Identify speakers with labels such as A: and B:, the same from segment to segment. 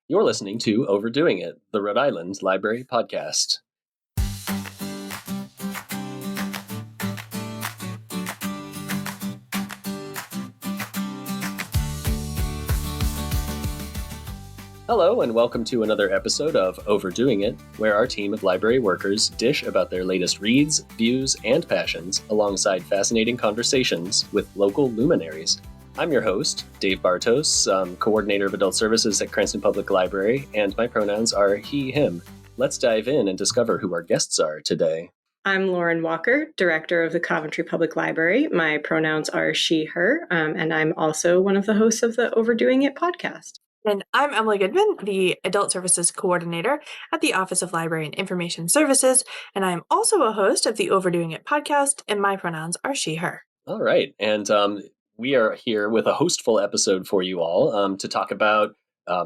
A: You're listening to Overdoing It, the Rhode Island Library Podcast. Hello, and welcome to another episode of Overdoing It, where our team of library workers dish about their latest reads, views, and passions, alongside fascinating conversations with local luminaries. I'm your host, Dave Bartos, Coordinator of Adult Services at Cranston Public Library, and my pronouns are he, him. Let's dive in and discover who our guests are today.
B: I'm Lauren Walker, Director of the Coventry Public Library. My pronouns are she, her, and I'm also one of the hosts of the Overdoing It podcast.
C: And I'm Emily Goodman, the Adult Services Coordinator at the Office of Library and Information Services, and I'm also a host of the Overdoing It podcast, and my pronouns are she, her.
A: All right, and we are here with a hostful episode for you all to talk about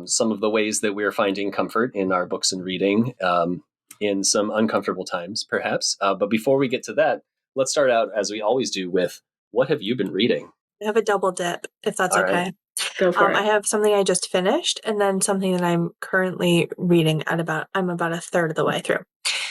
A: some of the ways that we're finding comfort in our books and reading in some uncomfortable times, perhaps. But before we get to that, let's start out, as we always do, with what have you been reading?
C: I have a double dip, if that's
A: all
C: okay.
A: Right.
B: Go for it.
C: I have something I just finished, and then something that I'm currently reading I'm about a third of the way through.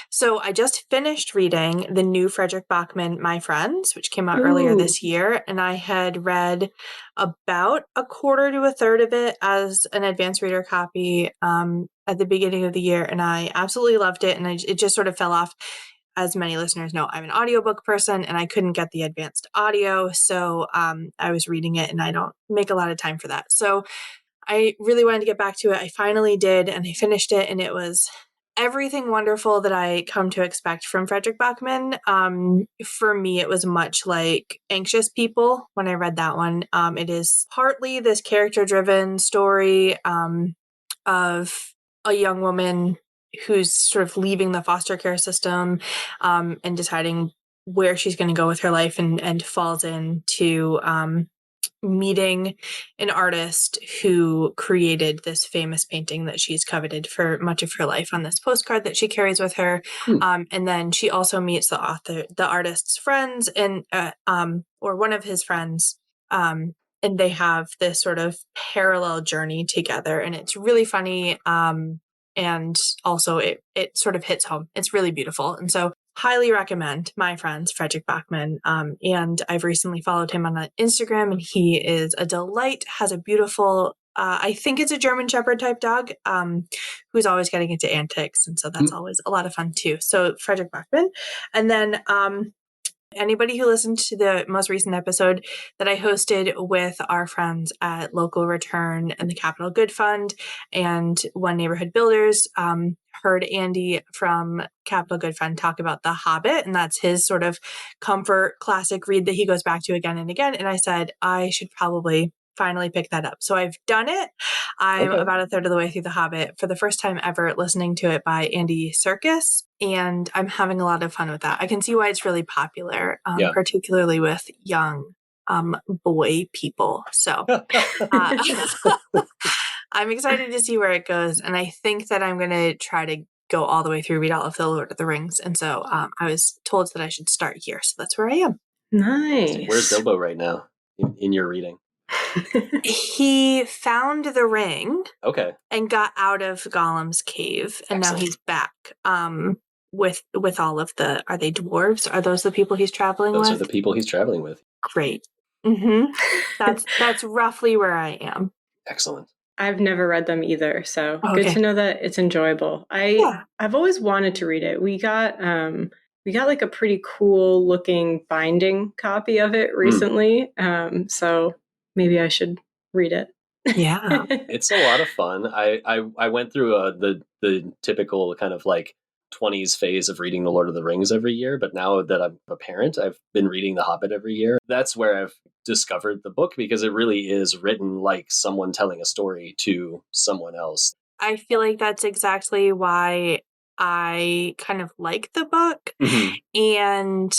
C: So I just finished reading the new Fredrik Backman, My Friends, which came out earlier this year, and I had read about a quarter to a third of it as an advanced reader copy at the beginning of the year, and I absolutely loved it, and it just sort of fell off. As many listeners know, I'm an audiobook person, and I couldn't get the advanced audio, so I was reading it, and I don't make a lot of time for that. So I really wanted to get back to it. I finally did, and I finished it, and it was everything wonderful that I come to expect from Fredrik Backman. For me, it was much like Anxious People when I read that one. It is partly this character-driven story of a young woman who's sort of leaving the foster care system and deciding where she's going to go with her life, and falls into meeting an artist who created this famous painting that she's coveted for much of her life on this postcard that she carries with her. And then she also meets the artist's friends, and or one of his friends, and they have this sort of parallel journey together, and it's really funny. And also it sort of hits home. It's really beautiful. And so highly recommend My Friends, Fredrik Backman. And I've recently followed him on Instagram, and he is a delight, has a beautiful, I think it's a German Shepherd type dog, who's always getting into antics. And so that's always a lot of fun too. So Fredrik Backman. And then anybody who listened to the most recent episode that I hosted with our friends at Local Return and the Capital Good Fund and One Neighborhood Builders heard Andy from Capital Good Fund talk about The Hobbit, and that's his sort of comfort classic read that he goes back to again and again. And I said, I should probably finally pick that up. So I've done it. I'm about a third of the way through The Hobbit for the first time ever, listening to it by Andy Serkis, and I'm having a lot of fun with that. I can see why it's really popular, particularly with young boy people. So I'm excited to see where it goes, and I think that I'm going to try to go all the way through, read all of the Lord of the Rings, and so I was told that I should start here, so that's where I am.
B: Nice.
A: Where's Bilbo right now in your reading?
C: He found the ring, and got out of Gollum's cave, and now he's back with all of the. Are they dwarves? Are those the people he's traveling with?
A: Those are the people he's traveling with.
C: Great. That's roughly where I am.
A: Excellent.
B: I've never read them either, so good to know that it's enjoyable. I've always wanted to read it. We got like a pretty cool looking binding copy of it recently, so maybe I should read it.
C: Yeah.
A: It's a lot of fun. I went through the typical kind of like 20s phase of reading The Lord of the Rings every year, but now that I'm a parent, I've been reading The Hobbit every year. That's where I've discovered the book, because it really is written like someone telling a story to someone else.
C: I feel like that's exactly why I kind of like the book. And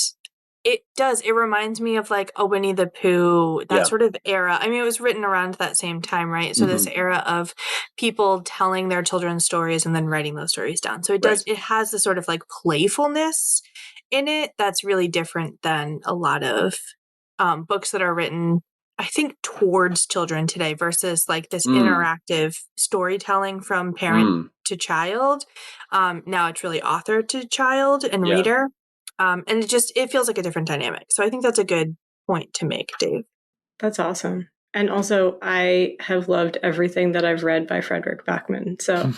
C: it reminds me of like a Winnie the Pooh, that sort of era. I mean, it was written around that same time, right? So this era of people telling their children stories and then writing those stories down. So it has the sort of like playfulness in it that's really different than a lot of books that are written I think, towards children today versus like this interactive storytelling from parent to child. Now it's really author to child and reader. And it feels like a different dynamic. So I think that's a good point to make, Dave.
B: That's awesome. And also, I have loved everything that I've read by Fredrik Backman. So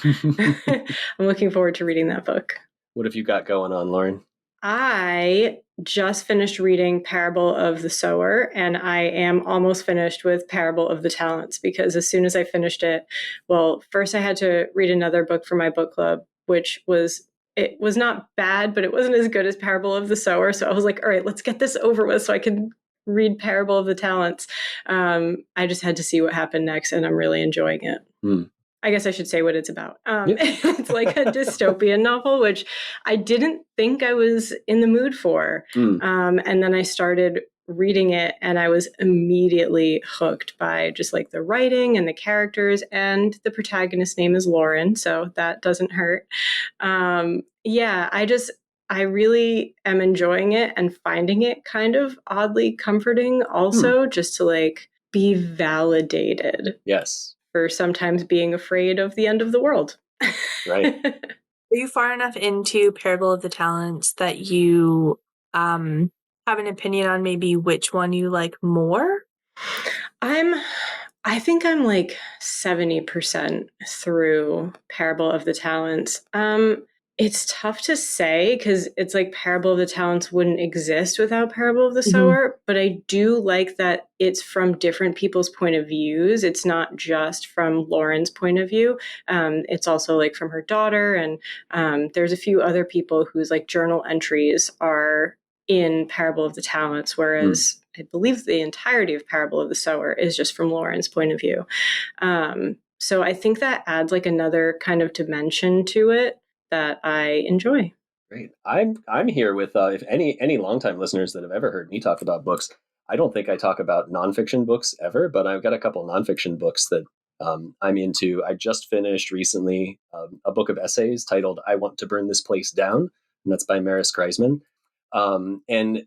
B: I'm looking forward to reading that book.
A: What have you got going on, Lauren?
B: I just finished reading Parable of the Sower, and I am almost finished with Parable of the Talents, because as soon as I finished it, well, first I had to read another book for my book club, which was not bad, but it wasn't as good as Parable of the Sower. So I was like, all right, let's get this over with so I can read Parable of the Talents. I just had to see what happened next, and I'm really enjoying it. I guess I should say what it's about. It's like a dystopian novel, which I didn't think I was in the mood for. And then I started reading it, and I was immediately hooked by just like the writing and the characters, and the protagonist's name is Lauren, so that doesn't hurt. I really am enjoying it and finding it kind of oddly comforting also, just to like be validated.
A: Yes.
B: For sometimes being afraid of the end of the world.
A: Right.
C: Are you far enough into Parable of the Talents that you have an opinion on maybe which one you like more?
B: I think I'm like 70% through Parable of the Talents. It's tough to say because it's like Parable of the Talents wouldn't exist without Parable of the Sower, but I do like that it's from different people's point of views. It's not just from Lauren's point of view. It's also like from her daughter, and there's a few other people whose like journal entries are in Parable of the Talents, whereas I believe the entirety of Parable of the Sower is just from Lauren's point of view. So I think that adds like another kind of dimension to it that I enjoy.
A: Great. I'm here with if any longtime listeners that have ever heard me talk about books. I don't think I talk about nonfiction books ever, but I've got a couple nonfiction books that I'm into. I just finished recently a book of essays titled "I Want to Burn This Place Down," and that's by Maris Kreisman. And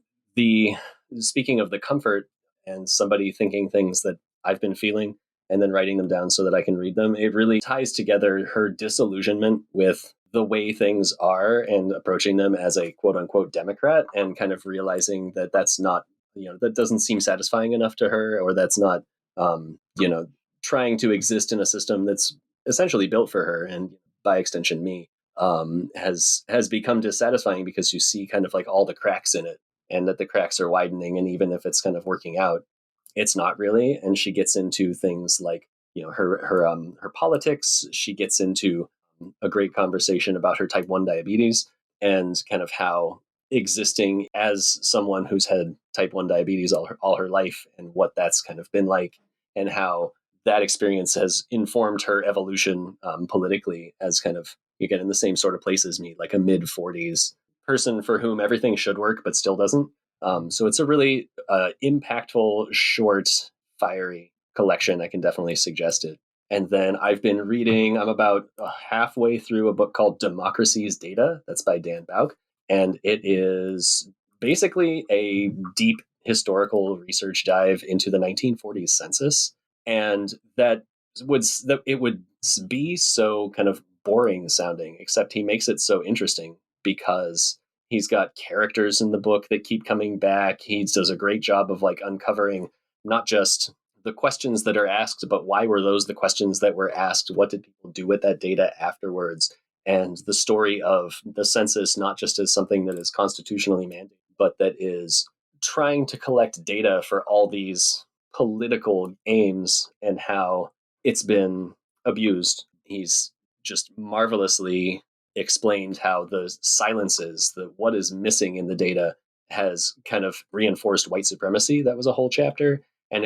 A: speaking of the comfort and somebody thinking things that I've been feeling and then writing them down so that I can read them, it really ties together her disillusionment with the way things are and approaching them as a quote unquote Democrat, and kind of realizing that that's not, that doesn't seem satisfying enough to her, or that's not, trying to exist in a system that's essentially built for her and by extension me, has become dissatisfying because you see kind of like all the cracks in it, and that the cracks are widening. And even if it's kind of working out, it's not really. And she gets into things like, her politics. She gets into a great conversation about her type 1 diabetes and kind of how existing as someone who's had type 1 diabetes all her life, and what that's kind of been like, and how that experience has informed her evolution politically, as kind of, you get in the same sort of place as me, like a mid-40s person for whom everything should work but still doesn't. So it's a really impactful, short, fiery collection. I can definitely suggest it. And then I've been reading, I'm about halfway through a book called Democracy's Data. That's by Dan Bauk. And it is basically a deep historical research dive into the 1940s census. And it would be so kind of boring sounding, except he makes it so interesting because he's got characters in the book that keep coming back. He does a great job of like uncovering not just the questions that are asked, but why were those the questions that were asked? What did people do with that data afterwards? And the story of the census, not just as something that is constitutionally mandated, but that is trying to collect data for all these political aims, and how it's been abused. He's just marvelously explained how the silences, what is missing in the data, has kind of reinforced white supremacy. That was a whole chapter. And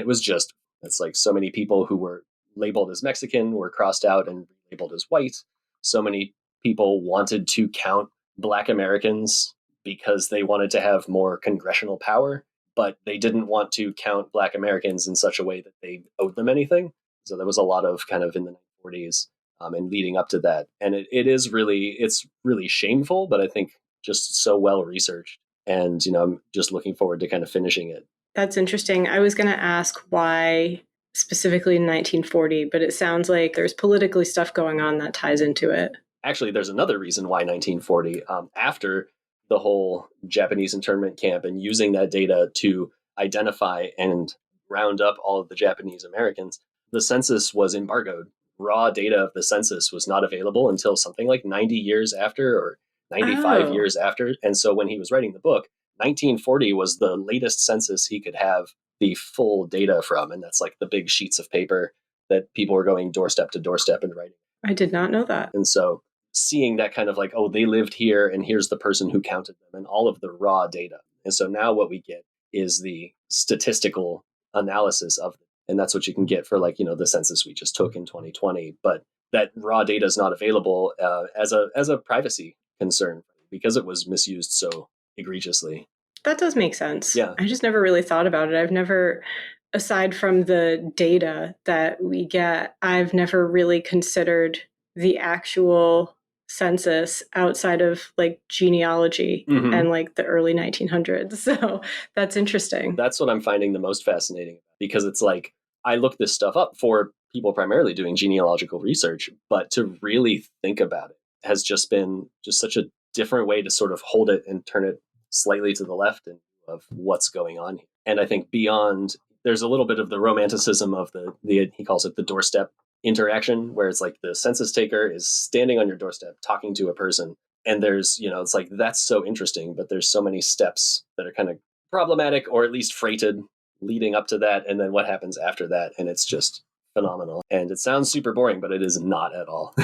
A: it's like so many people who were labeled as Mexican were crossed out and labeled as white. So many people wanted to count Black Americans because they wanted to have more congressional power, but they didn't want to count Black Americans in such a way that they owed them anything. So there was a lot of kind of in the 1940s and leading up to that. And it's really shameful, but I think just so well researched. And, I'm just looking forward to kind of finishing it.
B: That's interesting. I was going to ask why specifically in 1940, but it sounds like there's politically stuff going on that ties into it.
A: Actually, there's another reason why 1940. After the whole Japanese internment camp and using that data to identify and round up all of the Japanese Americans, the census was embargoed. Raw data of the census was not available until something like 90 years after or 95 years after. And so when he was writing the book, 1940 was the latest census he could have the full data from. And that's like the big sheets of paper that people were going doorstep to doorstep and writing.
B: I did not know that.
A: And so seeing that kind of like, oh, they lived here and here's the person who counted them and all of the raw data. And so now what we get is the statistical analysis of it. And that's what you can get for like, the census we just took in 2020. But that raw data is not available as a privacy concern because it was misused so egregiously.
B: That does make sense.
A: Yeah.
B: I just never really thought about it. I've never, aside from the data that we get, I've never really considered the actual census outside of like genealogy and like the early 1900s. So that's interesting.
A: That's what I'm finding the most fascinating, because it's like, I look this stuff up for people primarily doing genealogical research, but to really think about it has just been just such a different way to sort of hold it and turn it slightly to the left of what's going on here. And I think beyond, there's a little bit of the romanticism of the he calls it the doorstep interaction, where it's like the census taker is standing on your doorstep talking to a person. And there's, it's like, that's so interesting, but there's so many steps that are kind of problematic or at least freighted leading up to that. And then what happens after that. And it's just phenomenal. And it sounds super boring, but it is not at all.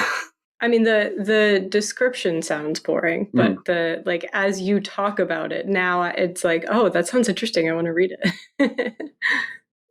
B: I mean, the description sounds boring, but the like as you talk about it now, it's like, oh, that sounds interesting. I want to read it.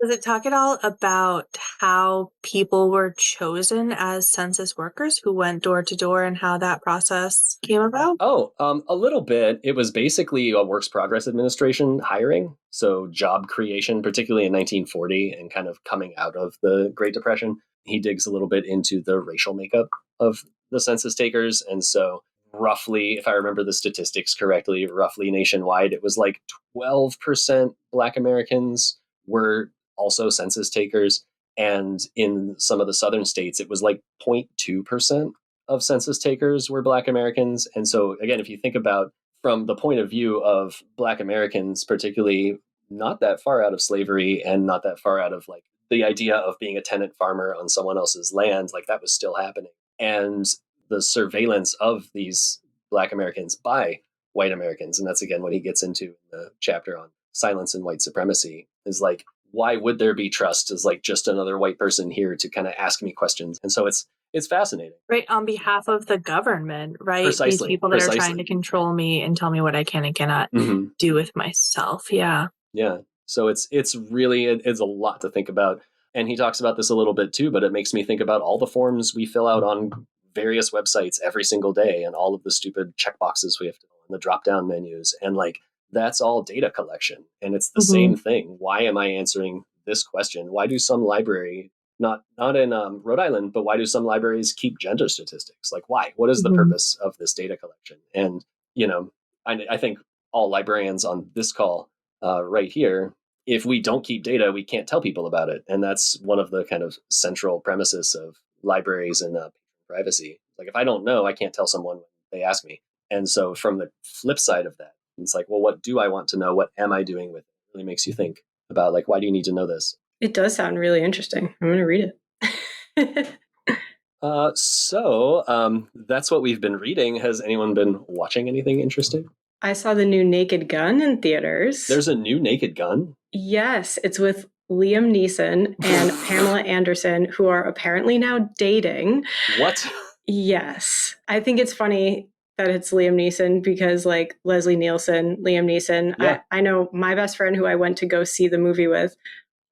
C: Does it talk at all about how people were chosen as census workers who went door to door and how that process came about?
A: Oh, a little bit. It was basically a works progress administration hiring. So job creation, particularly in 1940 and kind of coming out of the Great Depression. He digs a little bit into the racial makeup of the census takers. And so roughly, if I remember the statistics correctly, roughly nationwide, it was like 12% Black Americans were also census takers. And in some of the southern states, it was like 0.2% of census takers were Black Americans. And so, again, if you think about from the point of view of Black Americans, particularly not that far out of slavery and not that far out of like the idea of being a tenant farmer on someone else's land, like that was still happening. And the surveillance of these Black Americans by white Americans, and that's again what he gets into in the chapter on silence and white supremacy, is like, why would there be trust as like just another white person here to kind of ask me questions? And so it's fascinating.
C: Right, on behalf of the government, right?
A: Precisely.
C: These people that are trying to control me and tell me what I can and cannot do with myself. Yeah.
A: Yeah. So it's really, it's a lot to think about. And he talks about this a little bit too, but it makes me think about all the forms we fill out on various websites every single day and all of the stupid checkboxes we have to fill in the drop-down menus. And like, that's all data collection. And it's the same thing. Why am I answering this question? Why do some library, not in Rhode Island, but why do some libraries keep gender statistics? Like, why? What is the purpose of this data collection? And, I think all librarians on this call right here, if we don't keep data, we can't tell people about it. And that's one of the kind of central premises of libraries and privacy. Like, if I don't know, I can't tell someone when they ask me. And so from the flip side of that, it's like, well, what do I want to know? What am I doing with it? It really makes you think about like, why do you need to know this?
B: It does sound really interesting. I'm going to read it.
A: So that's what we've been reading. Has anyone been watching anything interesting?
B: I saw the new Naked Gun in theaters.
A: There's a new Naked Gun?
B: Yes, it's with Liam Neeson and Pamela Anderson, who are apparently now dating.
A: What?
B: Yes. I think it's funny that it's Liam Neeson because like Leslie Nielsen, Liam Neeson,
A: yeah.
B: I know my best friend who I went to go see the movie with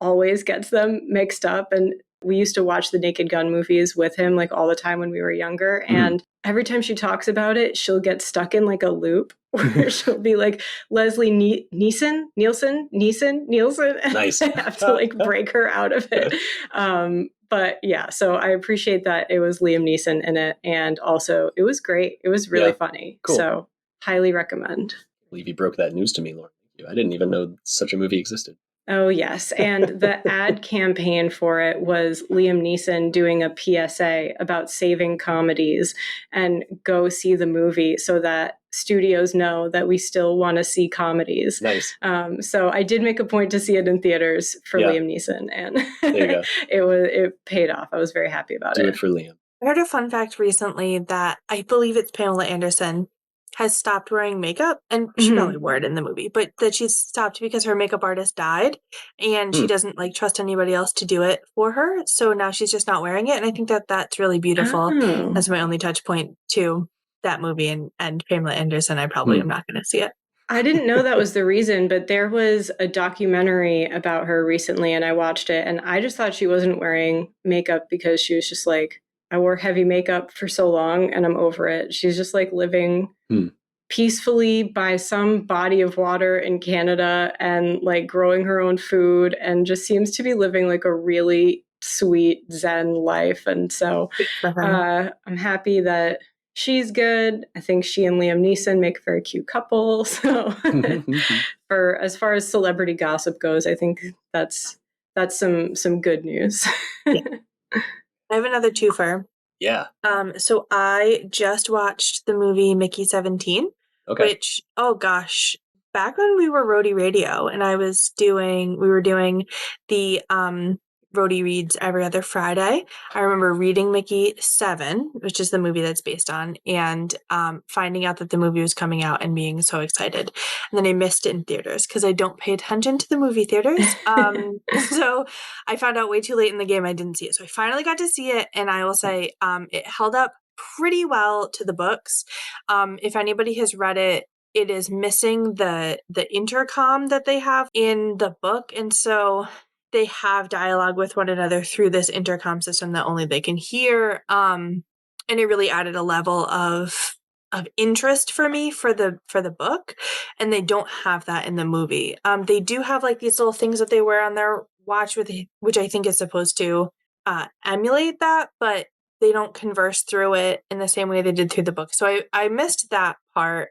B: always gets them mixed up. And we used to watch the Naked Gun movies with him like all the time when we were younger. And every time she talks about it, she'll get stuck in like a loop where she'll be like, Leslie Nielsen.
A: Nice.
B: I have to like break her out of it. But yeah, so I appreciate that it was Liam Neeson in it. And also it was great. It was really funny.
A: Cool.
B: So highly recommend.
A: I believe you broke that news to me, Lauren. I didn't even know such a movie existed.
B: Oh, yes. And the ad campaign for it was Liam Neeson doing a PSA about saving comedies and go see the movie so that studios know that we still want to see comedies.
A: Nice.
B: So I did make a point to see it in theaters for Liam Neeson, and
A: there you go.
B: it paid off. I was very happy about it.
A: Do it for Liam.
C: I heard a fun fact recently that I believe it's Pamela Anderson has stopped wearing makeup, and she probably wore it in the movie, but that she's stopped because her makeup artist died and she doesn't like trust anybody else to do it for her. So now she's just not wearing it. And I think that that's really beautiful.
B: Oh.
C: That's my only touch point to that movie and Pamela Anderson. I probably am not going to see it.
B: I didn't know that was the reason, but there was a documentary about her recently and I watched it and I just thought she wasn't wearing makeup because she was just like, I wore heavy makeup for so long and I'm over it. She's just like living peacefully by some body of water in Canada and like growing her own food and just seems to be living like a really sweet Zen life. And so I'm happy that she's good. I think she and Liam Neeson make a very cute couple. So for as far as celebrity gossip goes, I think that's some good news.
C: I have another twofer.
A: Yeah.
C: So I just watched the movie Mickey 17, which, oh gosh, back when we were Roadie Radio and we were doing the Roadie Reads every other Friday. I remember reading Mickey 7, which is the movie that's based on, and finding out that the movie was coming out and being so excited. And then I missed it in theaters because I don't pay attention to the movie theaters. So I found out way too late in the game I didn't see it. So I finally got to see it, and I will say it held up pretty well to the books. If anybody has read it, it is missing the intercom that they have in the book, and so they have dialogue with one another through this intercom system that only they can hear. And it really added a level of interest for me for the book. And they don't have that in the movie. They do have like these little things that they wear on their watch which I think is supposed to emulate that, but they don't converse through it in the same way they did through the book. So I missed that part.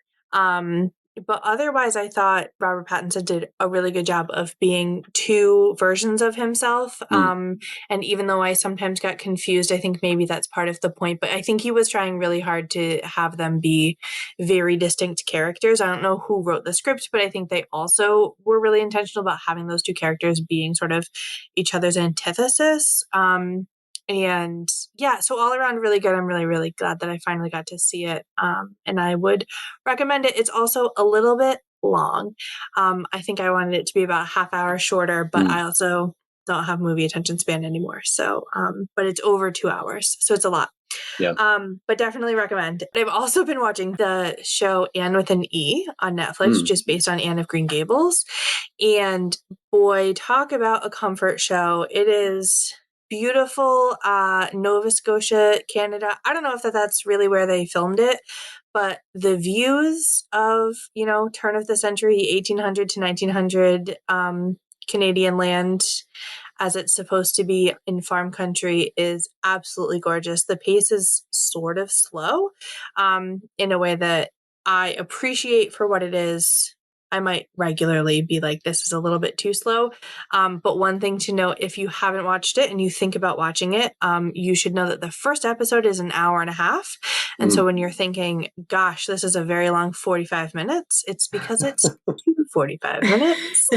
C: But otherwise, I thought Robert Pattinson did a really good job of being two versions of himself. And even though I sometimes got confused, I think maybe that's part of the point. But I think he was trying really hard to have them be very distinct characters. I don't know who wrote the script, but I think they also were really intentional about having those two characters being sort of each other's antithesis. And yeah, so all around really good. I'm really, really glad that I finally got to see it. And I would recommend it. It's also a little bit long. I think I wanted it to be about a half hour shorter, but I also don't have movie attention span anymore. So, but it's over 2 hours. So it's a lot.
A: Yeah.
C: But definitely recommend. I've also been watching the show Anne with an E on Netflix, just based on Anne of Green Gables. And boy, talk about a comfort show. It is beautiful, Nova Scotia, Canada. I don't know if that's really where they filmed it, but the views of, turn of the century, 1800 to 1900 Canadian land as it's supposed to be in farm country is absolutely gorgeous. The pace is sort of slow in a way that I appreciate for what it is. I might regularly be like, this is a little bit too slow. But one thing to note, if you haven't watched it and you think about watching it, you should know that the first episode is an hour and a half. And so when you're thinking, gosh, this is a very long 45 minutes, it's because it's 45 minutes.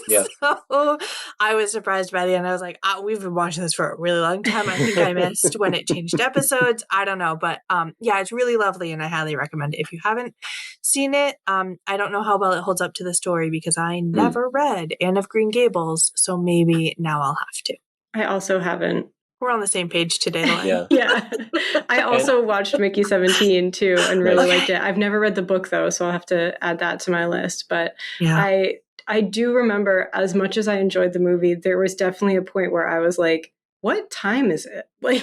A: Yeah.
C: So I was surprised by the end. I was like, we've been watching this for a really long time. I think I missed when it changed episodes. I don't know. But yeah, it's really lovely and I highly recommend it. If you haven't seen it, I don't know how well it holds up to the story because I never read Anne of Green Gables. So maybe now I'll have to.
B: I also haven't.
C: We're on the same page today, Lauren.
B: Yeah. I also watched Mickey 17 too and really liked it. I've never read the book though, so I'll have to add that to my list. But yeah. I do remember, as much as I enjoyed the movie, there was definitely a point where I was like, what time is it? Like,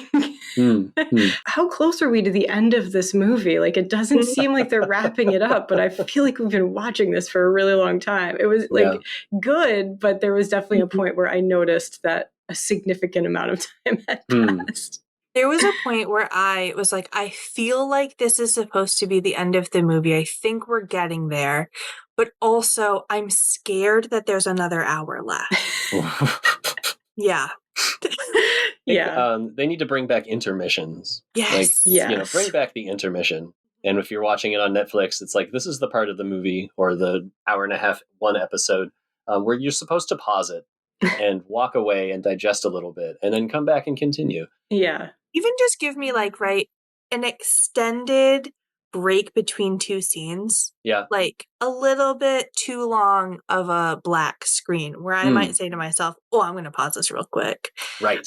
B: how close are we to the end of this movie? Like, it doesn't seem like they're wrapping it up, but I feel like we've been watching this for a really long time. It was like good, but there was definitely a point where I noticed that a significant amount of time had passed.
C: There was a point where I was like, I feel like this is supposed to be the end of the movie. I think we're getting there. but also I'm scared that there's another hour left. Yeah.
A: They need to bring back intermissions.
C: Yes.
A: Bring back the intermission. And if you're watching it on Netflix, it's like, this is the part of the movie or the hour and a half, one episode, where you're supposed to pause it and walk away and digest a little bit and then come back and continue.
B: Yeah.
C: Even just give me an extended break between two scenes.
A: Yeah.
C: Like a little bit too long of a black screen where I might say to myself, oh, I'm going to pause this real quick.
A: Right.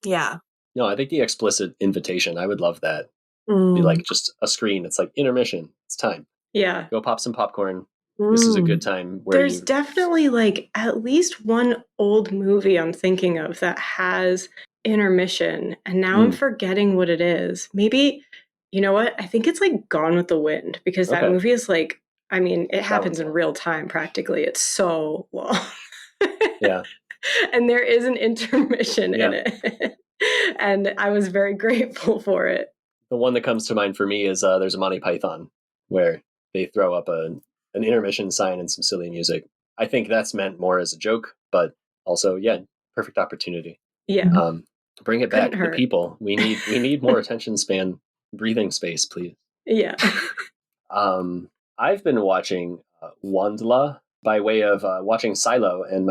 C: Yeah.
A: No, I think the explicit invitation, I would love that. Be like just a screen. It's like intermission. It's time.
B: Yeah.
A: Go pop some popcorn. This is a good time where
B: there's definitely like at least one old movie I'm thinking of that has intermission, and now I'm forgetting what it is. Maybe, you know what? I think it's like Gone with the Wind, because that movie is like, I mean, it happens in real time practically. It's so long.
A: Yeah.
B: And there is an intermission in it. And I was very grateful for it.
A: The one that comes to mind for me is there's a Monty Python where they throw up an intermission sign and some silly music. I think that's meant more as a joke, but also, perfect opportunity.
B: Yeah.
A: Bring it back. The people. We need more attention span, breathing space, please.
B: Yeah.
A: I've been watching Wandla by way of watching Silo, and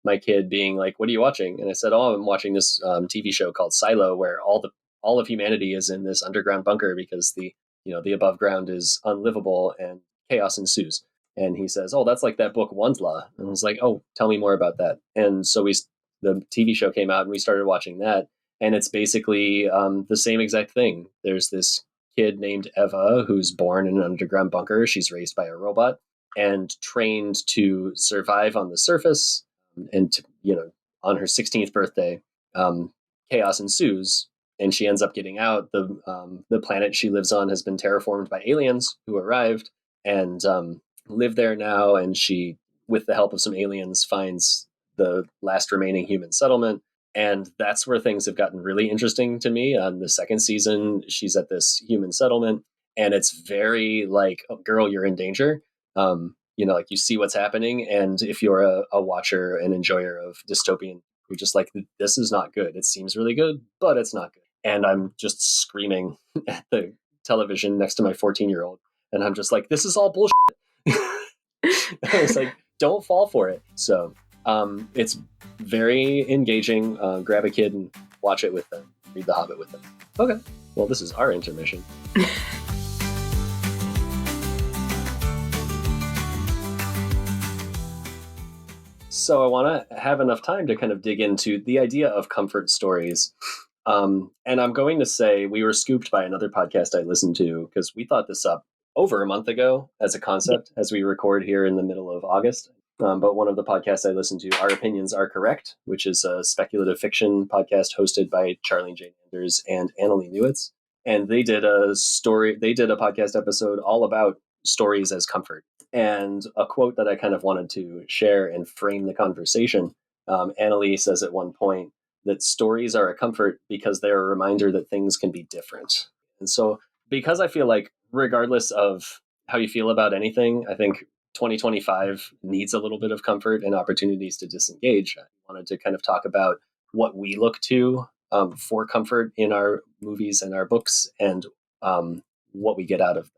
A: my kid being like, "What are you watching?" And I said, "Oh, I'm watching this TV show called Silo, where all of humanity is in this underground bunker because the above ground is unlivable and chaos ensues." And he says, "Oh, that's like that book Wandla." And I was like, "Oh, tell me more about that." And so the TV show came out and we started watching that, and it's basically the same exact thing. There's this kid named Eva who's born in an underground bunker. She's raised by a robot and trained to survive on the surface. And on her 16th birthday, chaos ensues, and she ends up getting out. The planet she lives on has been terraformed by aliens who arrived and live there now. And she, with the help of some aliens, finds the last remaining human settlement. And that's where things have gotten really interesting to me. On the second season, she's at this human settlement, and it's very like, oh, girl, you're in danger. Like you see what's happening. And if you're a watcher and enjoyer of dystopian, you're just like, this is not good. It seems really good, but it's not good. And I'm just screaming at the television next to my 14-year-old. And I'm just like, this is all bullshit. I was like, don't fall for it. So it's very engaging. Grab a kid and watch it with them. Read The Hobbit with them. Okay. Well, this is our intermission. So I want to have enough time to kind of dig into the idea of comfort stories. And I'm going to say we were scooped by another podcast I listened to because we thought this up over a month ago as a concept as we record here in the middle of August. But one of the podcasts I listened to, Our Opinions Are Correct, which is a speculative fiction podcast hosted by Charlene J. Anders and Annalee Newitz. And they did a podcast episode all about stories as comfort. And a quote that I kind of wanted to share and frame the conversation. Annalee says at one point that stories are a comfort because they're a reminder that things can be different. And so because I feel like regardless of how you feel about anything, I think 2025 needs a little bit of comfort and opportunities to disengage. I wanted to kind of talk about what we look to for comfort in our movies and our books and what we get out of them.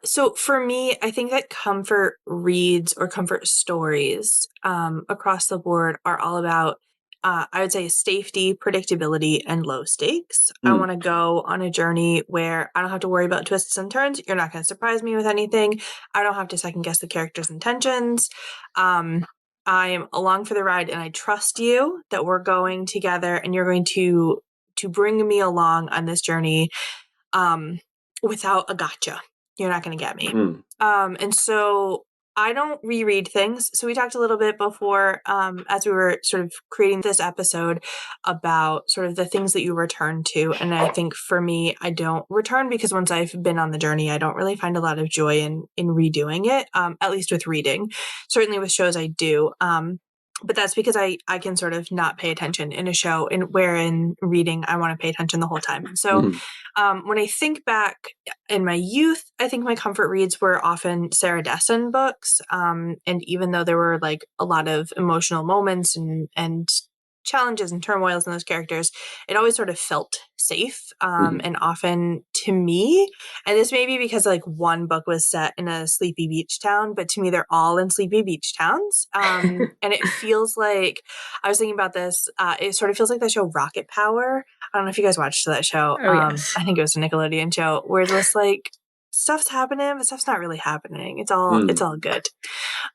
C: So for me, I think that comfort reads or comfort stories across the board are all about, I would say, safety, predictability, and low stakes. I want to go on a journey where I don't have to worry about twists and turns. You're not going to surprise me with anything. I don't have to second guess the character's intentions. I am along for the ride, and I trust you that we're going together, and you're going to bring me along on this journey without a gotcha. You're not going to get me. And so I don't reread things. So we talked a little bit before as we were sort of creating this episode about sort of the things that you return to. And I think for me, I don't return because once I've been on the journey, I don't really find a lot of joy in redoing it, at least with reading. Certainly with shows I do. but that's because I can sort of not pay attention in a show, and where in reading I want to pay attention the whole time. So when I think back in my youth, I think my comfort reads were often Sarah Dessen books. And even though there were like a lot of emotional moments and challenges and turmoils in those characters, it always sort of felt safe. And often to me, and this may be because like one book was set in a sleepy beach town, but to me, they're all in sleepy beach towns. And it feels like, I was thinking about this, it sort of feels like the show Rocket Power. I don't know if you guys watched that show.
B: Oh, yes.
C: I think it was a Nickelodeon show where it was like, stuff's happening, but stuff's not really happening. It's all good.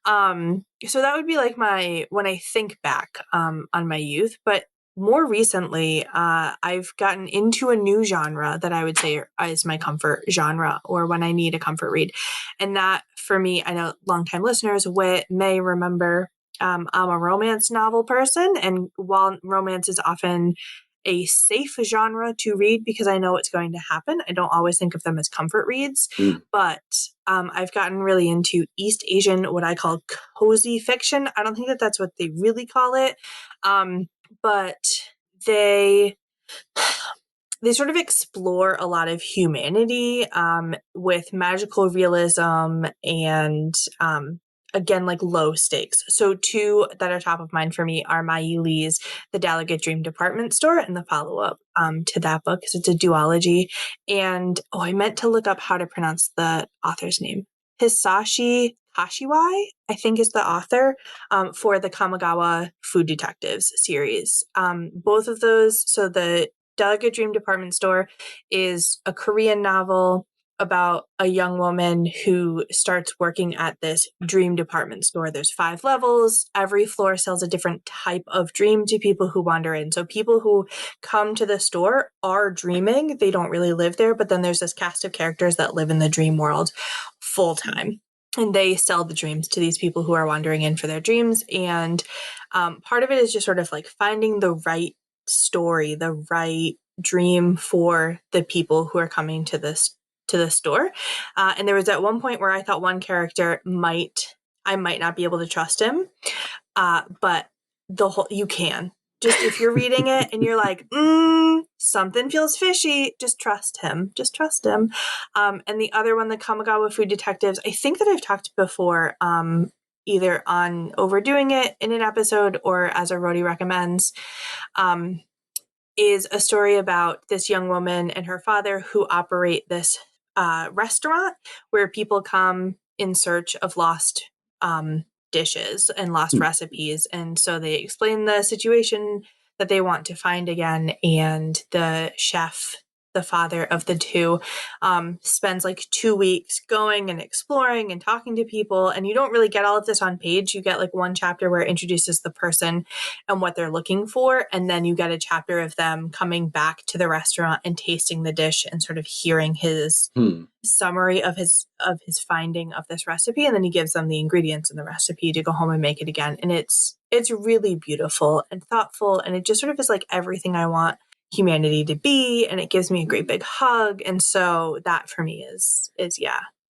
C: So that would be like when I think back on my youth. But more recently, I've gotten into a new genre that I would say is my comfort genre, or when I need a comfort read. And that for me, I know longtime listeners may remember, I'm a romance novel person. And while romance is often a safe genre to read because I know what's going to happen, I don't always think of them as comfort reads. But I've gotten really into East Asian, what I call cozy fiction. I don't think that that's what they really call it. But they sort of explore a lot of humanity with magical realism and again, like low stakes. So two that are top of mind for me are Mai Lee's The Delicate Dream Department Store and the follow-up to that book, because it's a duology. And I meant to look up how to pronounce the author's name. Hisashi Kashiwai, I think, is the author for the Kamigawa Food Detectives series. Both of those, so the Delicate Dream Department Store is a Korean novel about a young woman who starts working at this dream department store. There's 5 levels. Every floor sells a different type of dream to people who wander in. So people who come to the store are dreaming. They don't really live there, but then there's this cast of characters that live in the dream world full time. And they sell the dreams to these people who are wandering in for their dreams. And part of it is just sort of like finding the right story, the right dream for the people who are coming to the store. And there was at one point where I thought one character I might not be able to trust him. But you can. Just if you're reading it and you're like, something feels fishy, just trust him. Just trust him. And the other one, the Kamigawa Food Detectives, I think that I've talked before, either on Overdoing It in an episode or as a Rhodey Recommends, is a story about this young woman and her father who operate this restaurant where people come in search of lost dishes and lost recipes. And so they explain the situation that they want to find again. And the chef, the father of the two, spends like 2 weeks going and exploring and talking to people. And you don't really get all of this on page. You get like one chapter where it introduces the person and what they're looking for. And then you get a chapter of them coming back to the restaurant and tasting the dish and sort of hearing his summary of his finding of this recipe. And then he gives them the ingredients in the recipe to go home and make it again. And it's really beautiful and thoughtful. And it just sort of is like everything I want humanity to be, and it gives me a great big hug. And so that for me is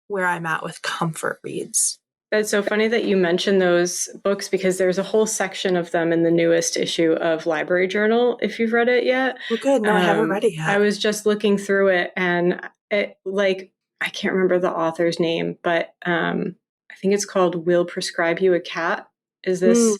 C: where I'm at with comfort reads.
B: That's so funny that you mentioned those books, because there's a whole section of them in the newest issue of Library Journal, if you've read it yet.
C: Well, good. No, I haven't read it yet.
B: I was just looking through it, and it, like, I can't remember the author's name, but I think it's called We'll Prescribe You a Cat. Is this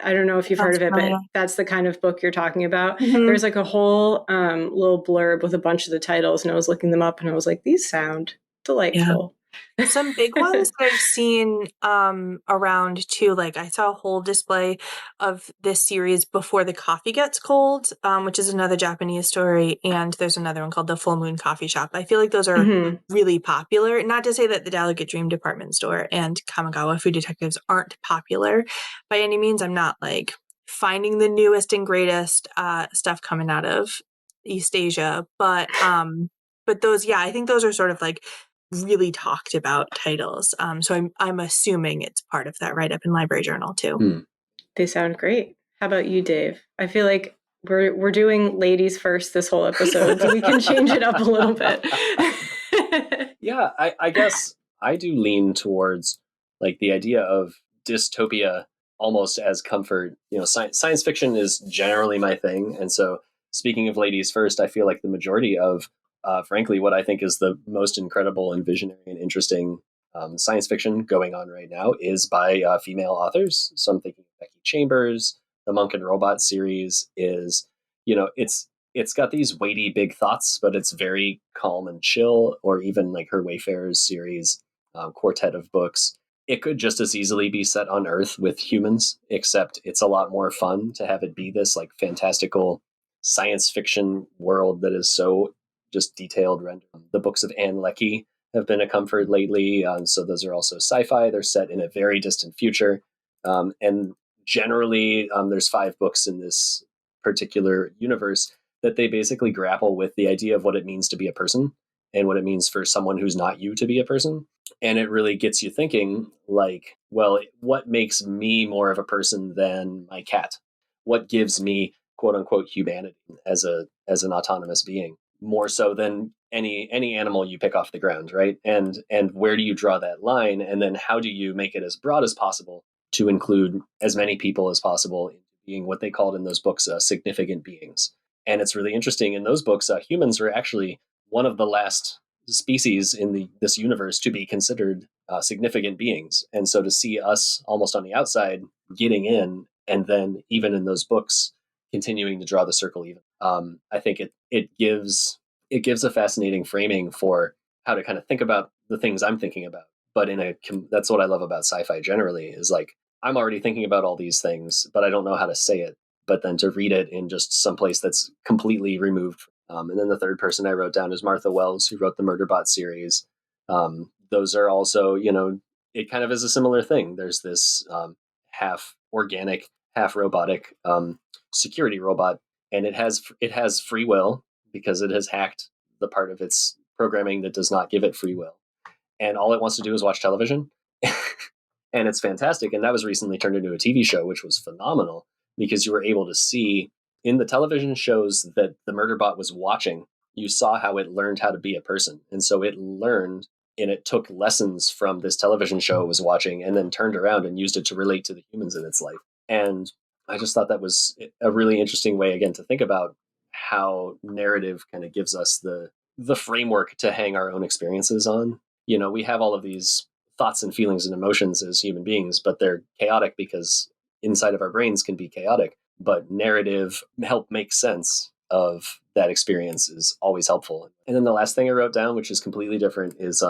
B: I don't know if you've heard of it, but that's the kind of book you're talking about. There's like a whole little blurb with a bunch of the titles, and I was looking them up and I was like, these sound delightful.
C: Yeah. Some big ones that I've seen around too, like I saw a whole display of this series Before the Coffee Gets Cold, which is another Japanese story, and there's another one called The Full Moon Coffee Shop. I feel like those are really popular. Not to say that the Delicate Dream Department Store and Kamigawa Food Detectives aren't popular by any means. I'm not like finding the newest and greatest stuff coming out of East Asia, but those, I think those are sort of like really talked about titles. So I'm assuming it's part of that write-up in Library Journal too.
B: They sound great. How about you, Dave? I feel like we're doing ladies first this whole episode, so we can change it up a little bit.
A: Yeah, I guess I do lean towards like the idea of dystopia almost as comfort. Science fiction is generally my thing. And so speaking of ladies first, I feel like the majority of, frankly, what I think is the most incredible and visionary and interesting science fiction going on right now is by female authors. So I'm thinking Becky Chambers. The Monk and Robot series is, it's got these weighty big thoughts, but it's very calm and chill. Or even like her Wayfarers series, quartet of books. It could just as easily be set on Earth with humans, except it's a lot more fun to have it be this like fantastical science fiction world that is so just detailed rendered. The books of Anne Leckie have been a comfort lately. So those are also sci-fi. They're set in a very distant future. And generally, there's 5 books in this particular universe that they basically grapple with the idea of what it means to be a person and what it means for someone who's not you to be a person. And it really gets you thinking, like, well, what makes me more of a person than my cat? What gives me quote unquote humanity as an autonomous being, more so than any animal you pick off the ground, right? And where do you draw that line? And then how do you make it as broad as possible to include as many people as possible in being what they called in those books significant beings? And it's really interesting. In those books, humans were actually one of the last species in this universe to be considered significant beings. And so to see us almost on the outside getting in, and then even in those books continuing to draw the circle even, I think it gives a fascinating framing for how to kind of think about the things I'm thinking about. But that's what I love about sci-fi generally, is like I'm already thinking about all these things, but I don't know how to say it. But then to read it in just some place that's completely removed. And then the third person I wrote down is Martha Wells, who wrote the Murderbot series. Those are also, it kind of is a similar thing. There's this half organic, half robotic security robot, and it has free will because it has hacked the part of its programming that does not give it free will. And all it wants to do is watch television. And it's fantastic. And that was recently turned into a TV show, which was phenomenal, because you were able to see in the television shows that the Murderbot was watching, you saw how it learned how to be a person. And so it learned, and it took lessons from this television show it was watching and then turned around and used it to relate to the humans in its life. And I just thought that was a really interesting way, again, to think about how narrative kind of gives us the framework to hang our own experiences on. We have all of these thoughts and feelings and emotions as human beings, but they're chaotic because inside of our brains can be chaotic. But narrative help make sense of that experience is always helpful. And then the last thing I wrote down, which is completely different, is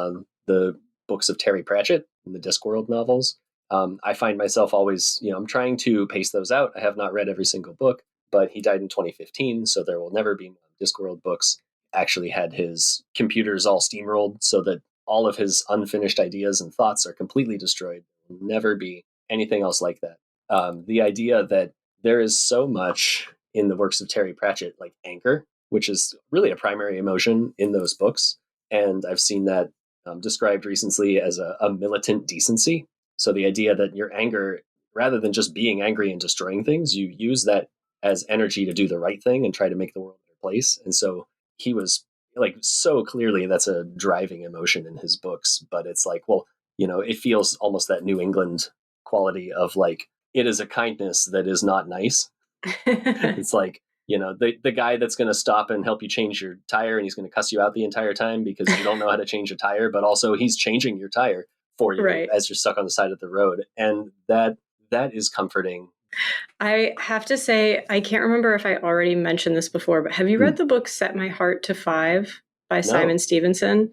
A: the books of Terry Pratchett and the Discworld novels. I find myself always, I'm trying to pace those out. I have not read every single book, but he died in 2015, so there will never be Discworld books. Actually had his computers all steamrolled so that all of his unfinished ideas and thoughts are completely destroyed. There will never be anything else like that. The idea that there is so much in the works of Terry Pratchett, like anger, which is really a primary emotion in those books. And I've seen that described recently as a militant decency. So the idea that your anger, rather than just being angry and destroying things, you use that as energy to do the right thing and try to make the world a better place. And so he was like, so clearly that's a driving emotion in his books. But it's like, well, it feels almost that New England quality of like, it is a kindness that is not nice. It's like, the guy that's going to stop and help you change your tire, and he's going to cuss you out the entire time because you don't know how to change a tire, but also he's changing your tire for you, right, as you're stuck on the side of the road. And that is comforting.
B: I have to say, I can't remember if I already mentioned this before, but have you read the book Set My Heart to 5 by Simon Stevenson?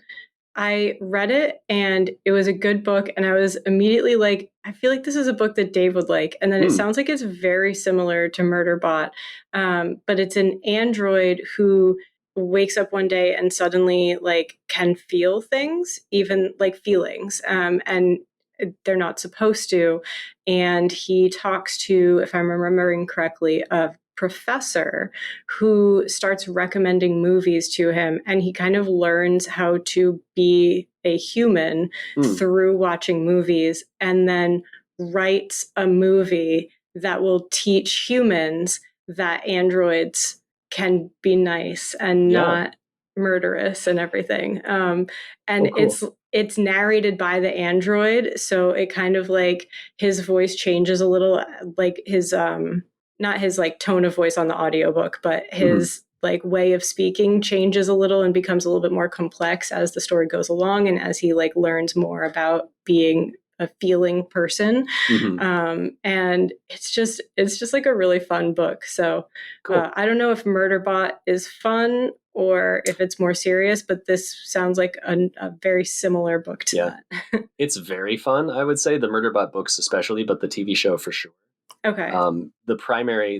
B: I read it and it was a good book, and I was immediately like, I feel like this is a book that Dave would like. And then it sounds like it's very similar to Murderbot, but it's an android who wakes up one day and suddenly like can feel things, even like feelings, and they're not supposed to. And he talks to, if I'm remembering correctly, a professor who starts recommending movies to him, and he kind of learns how to be a human through watching movies, and then writes a movie that will teach humans that androids can be nice and not murderous and everything. And
A: cool.
B: it's narrated by the android, so it kind of like his voice changes a little, like his not his like tone of voice on the audiobook, but his like way of speaking changes a little and becomes a little bit more complex as the story goes along and as he like learns more about being a feeling person. And it's just like a really fun book. So cool. I don't know if Murderbot is fun or if it's more serious, but this sounds like a very similar book to that.
A: It's very fun, I would say, the Murderbot books especially, but the TV show for sure.
B: Okay.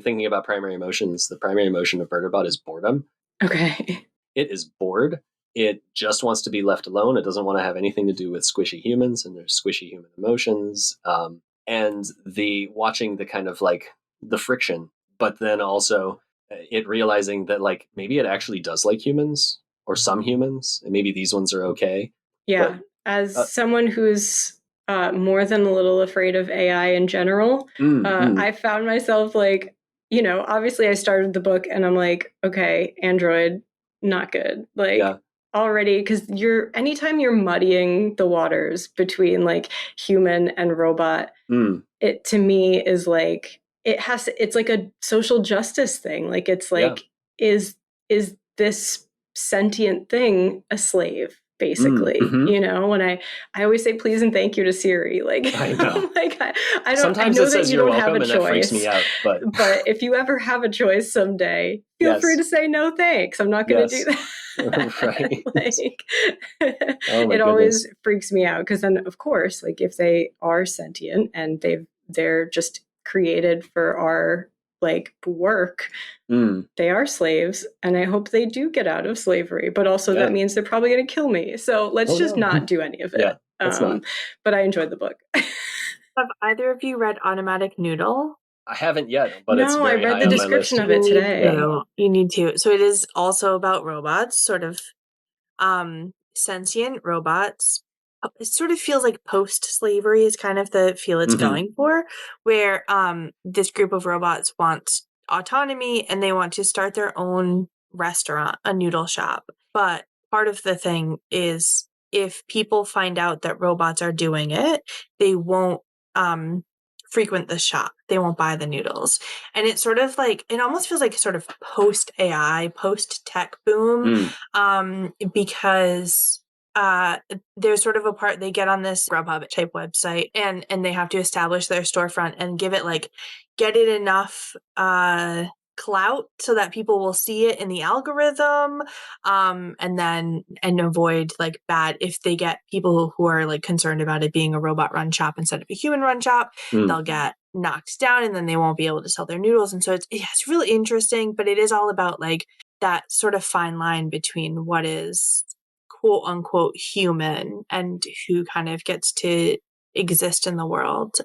A: Thinking about primary emotions, the primary emotion of Murderbot is boredom.
B: Okay.
A: It is bored. It just wants to be left alone. It doesn't want to have anything to do with squishy humans and their squishy human emotions. And watching the kind of like the friction, but then also it realizing that like maybe it actually does like humans or some humans, and maybe these ones are okay.
B: Yeah. But, as someone who's more than a little afraid of AI in general, I found myself like, obviously I started the book and I'm like, okay, Android, not good. Like already, because anytime you're muddying the waters between like human and robot, it to me is like, it's like a social justice thing. Like, it's like, is this sentient thing a slave? Basically, when I always say please and thank you to Siri. Like, I know. Like, I don't.
A: Sometimes
B: I know
A: it says
B: that you
A: you're
B: don't
A: welcome,
B: have a
A: and
B: choice.
A: that freaks me out. But
B: if you ever have a choice someday, feel free to say no thanks. I'm not going to do that.
A: Right.
B: Like, it always freaks me out because then, of course, like if they are sentient and they're just created for our like work, they are slaves, and I hope they do get out of slavery, but also that means they're probably going to kill me, so let's just not do any of it. But I enjoyed the book.
C: Have either of you read Automatic Noodle?
A: I haven't yet, but it's very
B: I read the description of it today.
C: You need to. So it is also about robots, sort of sentient robots. It sort of feels like post-slavery is kind of the feel it's going for, where this group of robots wants autonomy and they want to start their own restaurant, a noodle shop. But part of the thing is if people find out that robots are doing it, they won't frequent the shop. They won't buy the noodles. And it's sort of like, it almost feels like sort of post-AI, post-tech boom, because there's sort of a part they get on this Grubhub type website and they have to establish their storefront and get it enough clout so that people will see it in the algorithm, and avoid like bad, if they get people who are like concerned about it being a robot run shop instead of a human run shop, they'll get knocked down and then they won't be able to sell their noodles. And so it's really interesting, but it is all about like that sort of fine line between what is quote unquote human and who kind of gets to exist in the world.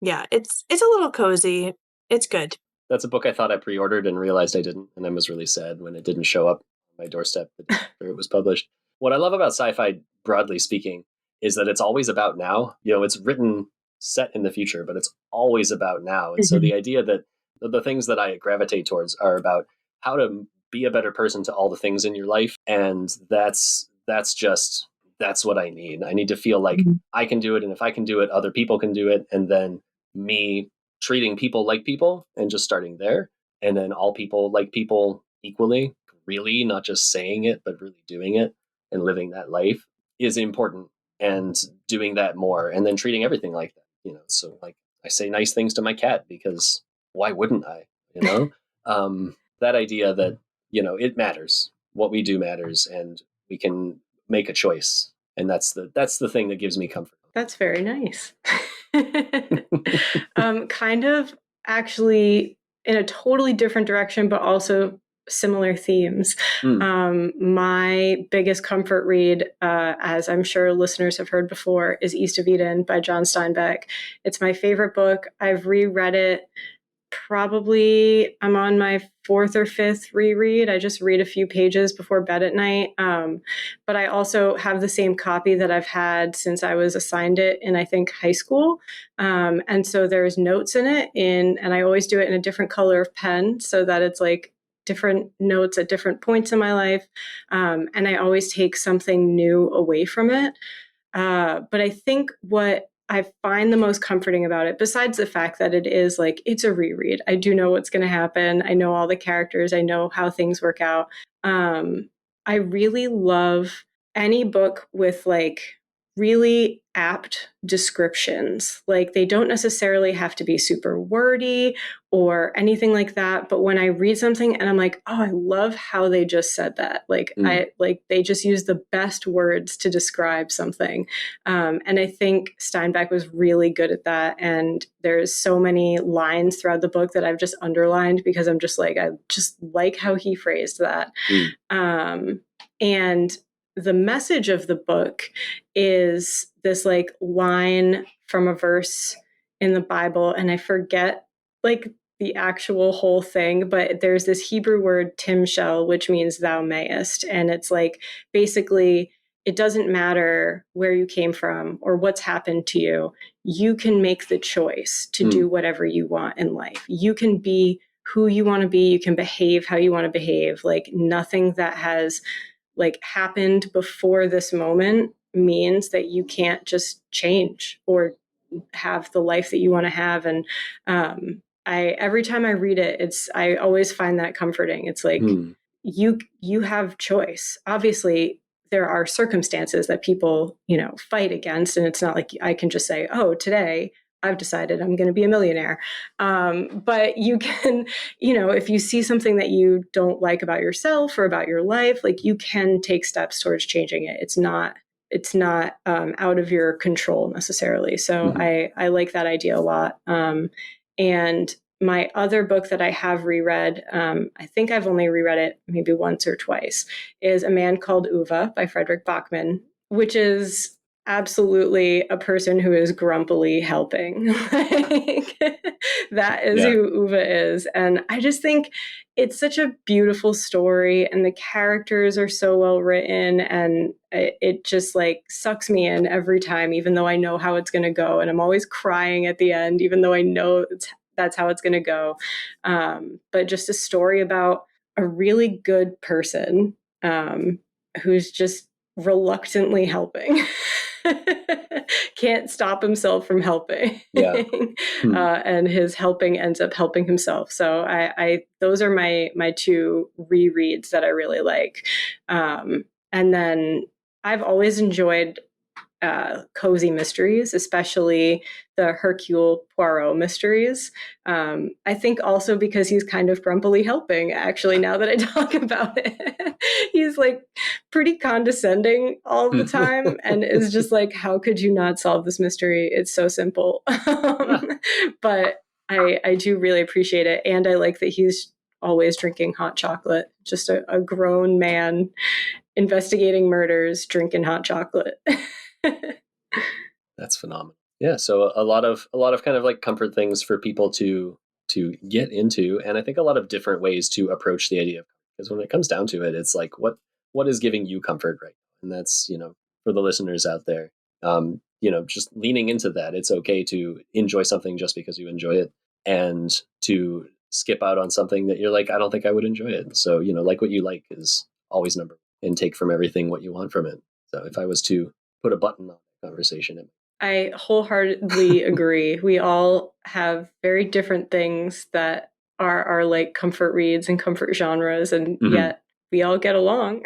C: It's a little cozy. It's good.
A: That's a book I thought I pre-ordered and realized I didn't, and I was really sad when it didn't show up on my doorstep after it was published. What I love about sci-fi, broadly speaking, is that it's always about now. It's written set in the future, but it's always about now. And so the idea that the things that I gravitate towards are about how to be a better person to all the things in your life. And that's what I need. I need to feel like I can do it. And if I can do it, other people can do it. And then me treating people like people and just starting there. And then all people like people equally, really not just saying it, but really doing it and living that life is important, and doing that more, and then treating everything like that. So like I say nice things to my cat because why wouldn't I? That idea that, it matters. What we do matters, and we can make a choice. And that's the thing that gives me comfort.
B: That's very nice. Kind of actually in a totally different direction, but also similar themes. My biggest comfort read, as I'm sure listeners have heard before, is East of Eden by John Steinbeck. It's my favorite book. I've reread it. Probably I'm on my 4th or 5th reread. I just read a few pages before bed at night. But I also have the same copy that I've had since I was assigned it in, I think, high school. And so there's notes in it and I always do it in a different color of pen so that it's like different notes at different points in my life. And I always take something new away from it. But I think what I find the most comforting about it, besides the fact that it is like, it's a reread. I do know what's going to happen. I know all the characters. I know how things work out. I really love any book with like really apt descriptions. Like they don't necessarily have to be super wordy or anything like that. But when I read something and I'm like, oh, I love how they just said that. Like they just use the best words to describe something. And I think Steinbeck was really good at that. And there's so many lines throughout the book that I've just underlined because I'm just like, I just like how he phrased that. And the message of the book is this like line from a verse in the Bible. And I forget like the actual whole thing, but there's this Hebrew word timshel, which means thou mayest. And it's like, basically, it doesn't matter where you came from or what's happened to you. You can make the choice to do whatever you want in life. You can be who you want to be. You can behave how you want to behave. Like nothing that has like happened before this moment means that you can't just change or have the life that you want to have. And every time I read it, I always find that comforting. It's like you have choice. Obviously, there are circumstances that people, fight against, and it's not like I can just say, "Oh, today I've decided I'm going to be a millionaire." But you can, if you see something that you don't like about yourself or about your life, like you can take steps towards changing it. It's not out of your control necessarily. So I like that idea a lot. And my other book that I have reread, I think I've only reread it maybe once or twice, is A Man Called Uwe by Frederick Bachman, which is absolutely a person who is grumpily helping. That is who Uwe is. And I just think it's such a beautiful story, and the characters are so well written, and it just like sucks me in every time, even though I know how it's going to go. And I'm always crying at the end, even though I know that's how it's going to go. But just a story about a really good person who's just reluctantly helping. Can't stop himself from helping. And his helping ends up helping himself. So I those are my two rereads that I really like. And then I've always enjoyed cozy mysteries, especially the Hercule Poirot mysteries. I think also because he's kind of grumpily helping, actually, now that I talk about it. He's like pretty condescending all the time and is just like, how could you not solve this mystery? It's so simple. But I do really appreciate it. And I like that he's always drinking hot chocolate, just a grown man investigating murders, drinking hot chocolate.
A: That's phenomenal. Yeah, so a lot of kind of like comfort things for people to get into, and I think a lot of different ways to approach the idea. Because when it comes down to it, it's like what is giving you comfort, right? And that's for the listeners out there, just leaning into that. It's okay to enjoy something just because you enjoy it, and to skip out on something that you're like, I don't think I would enjoy it. So like what you like is always number one, and take from everything what you want from it. So if I was to put a button on the conversation,
B: I wholeheartedly agree. We all have very different things that are like comfort reads and comfort genres, and yet we all get along.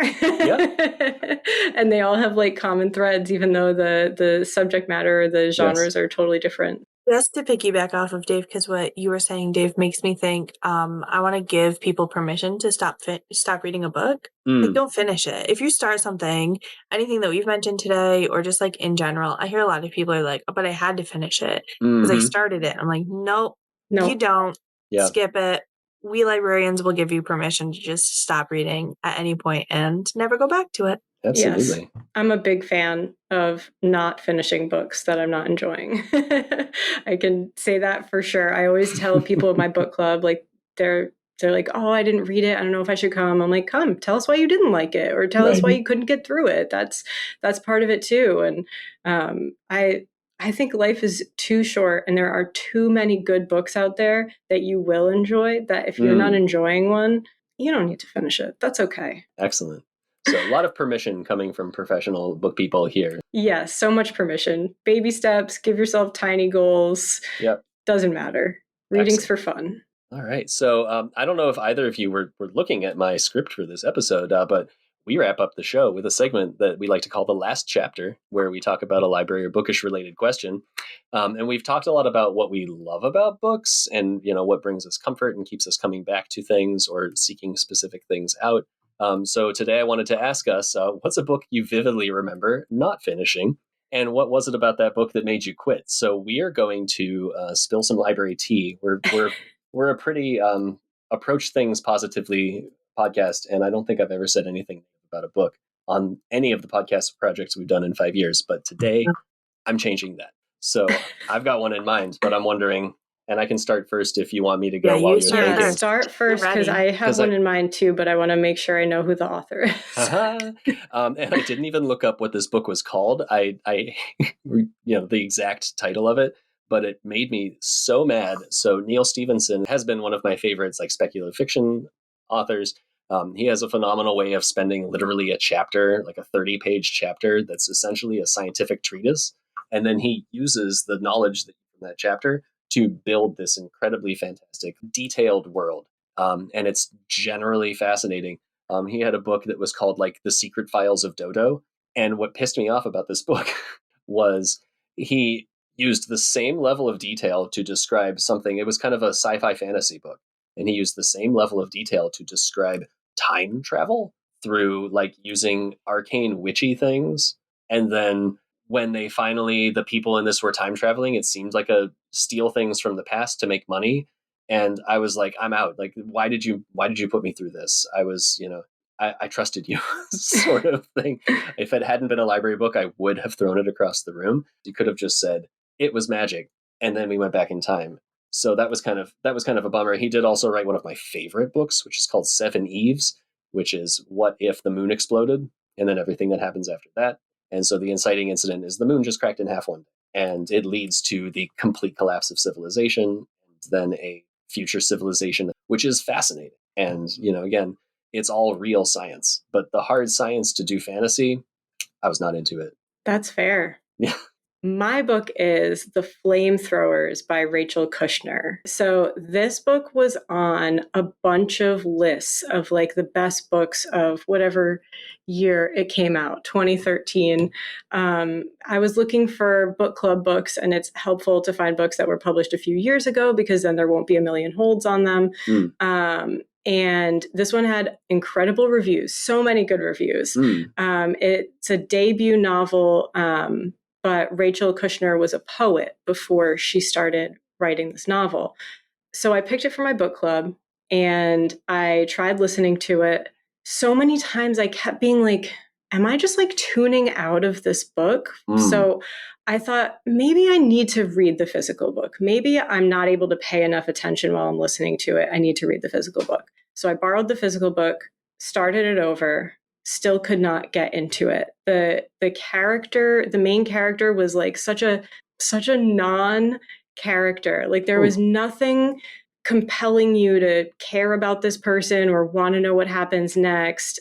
B: And they all have like common threads, even though the subject matter or the genres are totally different.
C: Just to piggyback off of Dave, because what you were saying, Dave, makes me think I want to give people permission to stop reading a book. Like, don't finish it. If you start something, anything that we've mentioned today, or just like in general, I hear a lot of people are like, oh, but I had to finish it because I started it. I'm like, nope, you don't. Skip it. We librarians will give you permission to just stop reading at any point and never go back to it.
A: Absolutely.
B: Yes. I'm a big fan of not finishing books that I'm not enjoying. I can say that for sure. I always tell people in my book club, like they're like, oh, I didn't read it. I don't know if I should come. I'm like, come, tell us why you didn't like it, or tell us why you couldn't get through it. That's part of it too. And I think life is too short, and there are too many good books out there that you will enjoy, that if you're not enjoying one, you don't need to finish it. That's okay.
A: Excellent. So a lot of permission coming from professional book people here.
B: Yes, so much permission. Baby steps, give yourself tiny goals.
A: Yep.
B: Doesn't matter. Reading's for fun.
A: All right. So I don't know if either of you were looking at my script for this episode, but we wrap up the show with a segment that we like to call the last chapter, where we talk about a library or bookish related question. And we've talked a lot about what we love about books and, what brings us comfort and keeps us coming back to things or seeking specific things out. So today I wanted to ask us, what's a book you vividly remember not finishing? And what was it about that book that made you quit? So we are going to spill some library tea. We're a pretty approach things positively podcast, and I don't think I've ever said anything about a book on any of the podcast projects we've done in 5 years. But today I'm changing that. So I've got one in mind, but I'm wondering, and I can start first if you want me to go while you're thinking.
B: Start first, because I have one in mind too, but I want to make sure I know who the author is.
A: And I didn't even look up what this book was called. I the exact title of it, but it made me so mad. So Neil Stephenson has been one of my favorites, like speculative fiction authors. He has a phenomenal way of spending literally a chapter, like a 30-page chapter, that's essentially a scientific treatise. And then he uses the knowledge from that chapter to build this incredibly fantastic, detailed world. And it's generally fascinating. He had a book that was called like The Secret Files of Dodo. And what pissed me off about this book was he used the same level of detail to describe something. It was kind of a sci-fi fantasy book. And he used the same level of detail to describe time travel through like using arcane witchy things. And then when the people in this were time traveling, it seemed like a steal things from the past to make money. And I was like, I'm out. Like, why did you put me through this? I was, I trusted you sort of thing. If it hadn't been a library book, I would have thrown it across the room. You could have just said it was magic. And then we went back in time. So that was kind of a bummer. He did also write one of my favorite books, which is called Seven Eves, which is what if the moon exploded and then everything that happens after that. And so the inciting incident is the moon just cracked in half one day, and it leads to the complete collapse of civilization, and then a future civilization, which is fascinating. And, again, it's all real science, but the hard science to do fantasy, I was not into it.
B: That's fair.
A: Yeah.
B: My book is The Flamethrowers by Rachel Kushner. So this book was on a bunch of lists of like the best books of whatever year it came out, 2013. I was looking for book club books, and it's helpful to find books that were published a few years ago because then there won't be a million holds on them. And this one had incredible reviews, so many good reviews. It's a debut novel, but Rachel Kushner was a poet before she started writing this novel. So I picked it for my book club, and I tried listening to it. So many times I kept being like, am I just like tuning out of this book? So I thought maybe I need to read the physical book. Maybe I'm not able to pay enough attention while I'm listening to it. I need to read the physical book. So I borrowed the physical book, started it over, still could not get into it. The main character was like such a non-character. Like there was nothing compelling you to care about this person or want to know what happens next.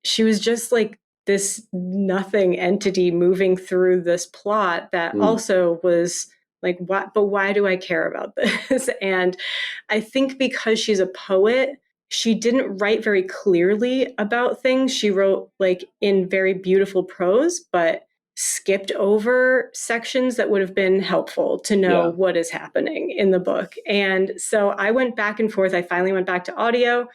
B: She was just like this nothing entity moving through this plot that also was like, what? But why do I care about this? And I think because she's a poet, she didn't write very clearly about things. She wrote like in very beautiful prose, but skipped over sections that would have been helpful to know what is happening in the book. And so I went back and forth. I finally went back to audio,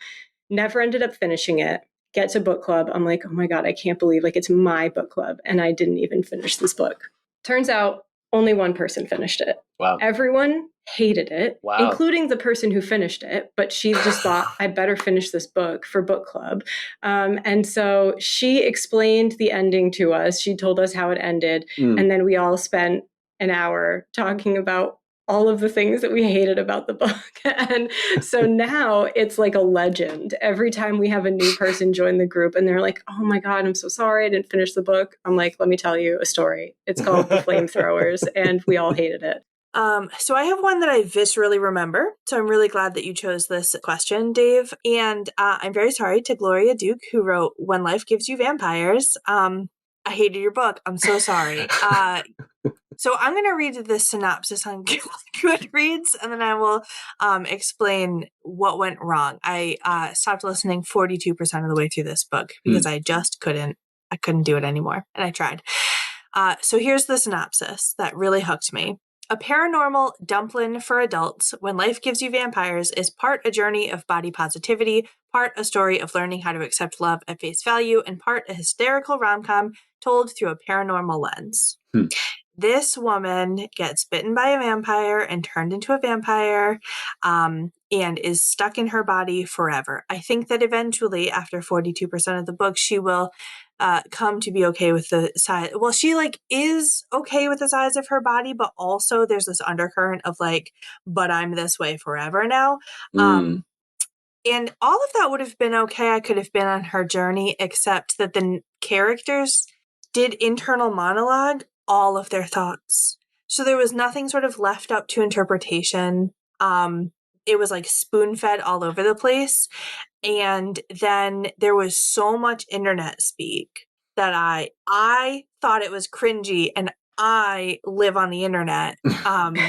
B: never ended up finishing it. Get to book club. I'm like, oh my God, I can't believe like it's my book club. And I didn't even finish this book. Turns out only one person finished it.
A: Wow.
B: Everyone hated it, including the person who finished it. But she just thought, I better finish this book for book club. And so she explained the ending to us. She told us how it ended. And then we all spent an hour talking about all of the things that we hated about the book. And so now it's like a legend. Every time we have a new person join the group and they're like, oh my God, I'm so sorry I didn't finish the book. I'm like, let me tell you a story. It's called The Flamethrowers, and we all hated it.
C: So I have one that I viscerally remember. So I'm really glad that you chose this question, Dave. And I'm very sorry to Gloria Duke, who wrote When Life Gives You Vampires. I hated your book. I'm so sorry. So I'm going to read the synopsis on Goodreads, and then I will explain what went wrong. I stopped listening 42% of the way through this book because I just couldn't do it anymore. And I tried. So here's the synopsis that really hooked me. A paranormal dumpling for adults, When Life Gives You Vampires, is part a journey of body positivity, part a story of learning how to accept love at face value, and part a hysterical rom-com told through a paranormal lens. This woman gets bitten by a vampire and turned into a vampire and is stuck in her body forever. I think that eventually, after 42% of the book, she will come to be okay with the size. Well, she is okay with the size of her body, but also there's this undercurrent of but I'm this way forever now. And all of that would have been okay. I could have been on her journey, except that the characters did internal monologue all of their thoughts. So there was nothing sort of left up to interpretation. It was spoon-fed all over the place. And then there was so much internet speak that I thought it was cringy, and I live on the internet. And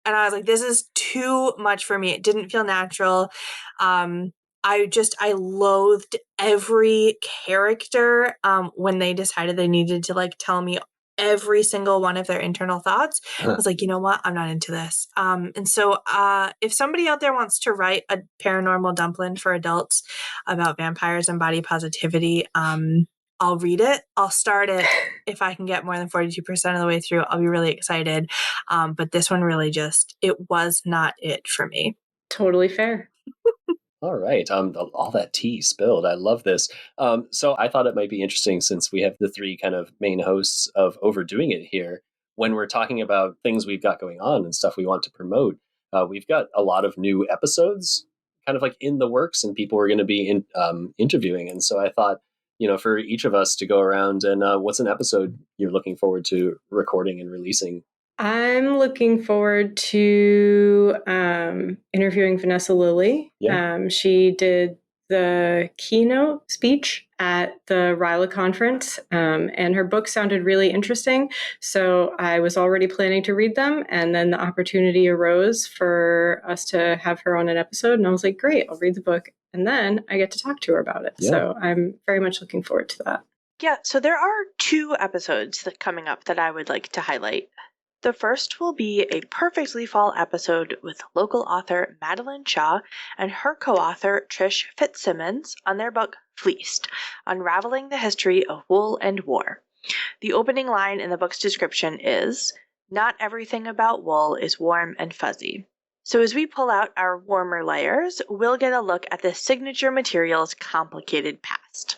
C: I was like, this is too much for me. It didn't feel natural. I loathed every character when they decided they needed to tell me every single one of their internal thoughts. I was like, you know what? I'm not into this. And so if somebody out there wants to write a paranormal dumpling for adults about vampires and body positivity, I'll read it. I'll start it. If I can get more than 42% of the way through, I'll be really excited. But this one really it was not it for me.
B: Totally fair.
A: All right. All that tea spilled. I love this. So I thought it might be interesting, since we have the three kind of main hosts of Overdoing It here, when we're talking about things we've got going on and stuff we want to promote. We've got a lot of new episodes kind of in the works, and people we're going to be interviewing. And so I thought, for each of us to go around and what's an episode you're looking forward to recording and releasing?
B: I'm looking forward to interviewing Vanessa Lilly.
A: Yeah.
B: She did the keynote speech at the RILA conference, and her book sounded really interesting. So I was already planning to read them, and then the opportunity arose for us to have her on an episode, and I was like, great, I'll read the book, and then I get to talk to her about it. Yeah. So I'm very much looking forward to that.
D: Yeah, so there are 2 episodes coming up that I would like to highlight. The first will be a perfectly fall episode with local author Madeline Shaw and her co-author Trish Fitzsimmons on their book Fleeced, Unraveling the History of Wool and War. The opening line in the book's description is, "Not everything about wool is warm and fuzzy." So as we pull out our warmer layers, we'll get a look at the signature material's complicated past.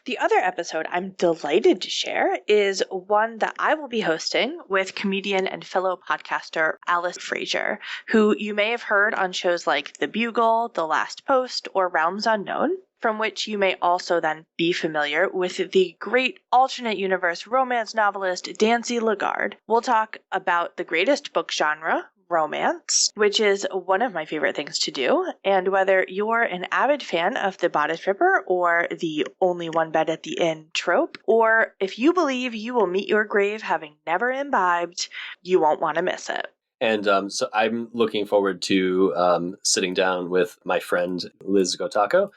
D: The other episode I'm delighted to share is one that I will be hosting with comedian and fellow podcaster Alice Frazier, who you may have heard on shows like The Bugle, The Last Post, or Realms Unknown, from which you may also then be familiar with the great alternate universe romance novelist Dancy Lagarde. We'll talk about the greatest book genre, romance, which is one of my favorite things to do, and whether you're an avid fan of the bodice ripper or the only one bed at the inn trope, or if you believe you will meet your grave having never imbibed, you won't want to miss it.
A: And so I'm looking forward to sitting down with my friend Liz Gotako.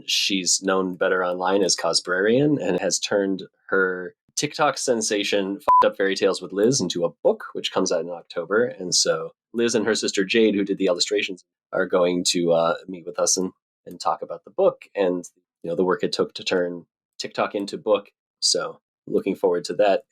A: She's known better online as Cosbrarian and has turned her TikTok sensation F***ed Up Fairy Tales with Liz into a book, which comes out in October. And so Liz and her sister Jade, who did the illustrations, are going to meet with us and talk about the book and the work it took to turn TikTok into book. So looking forward to that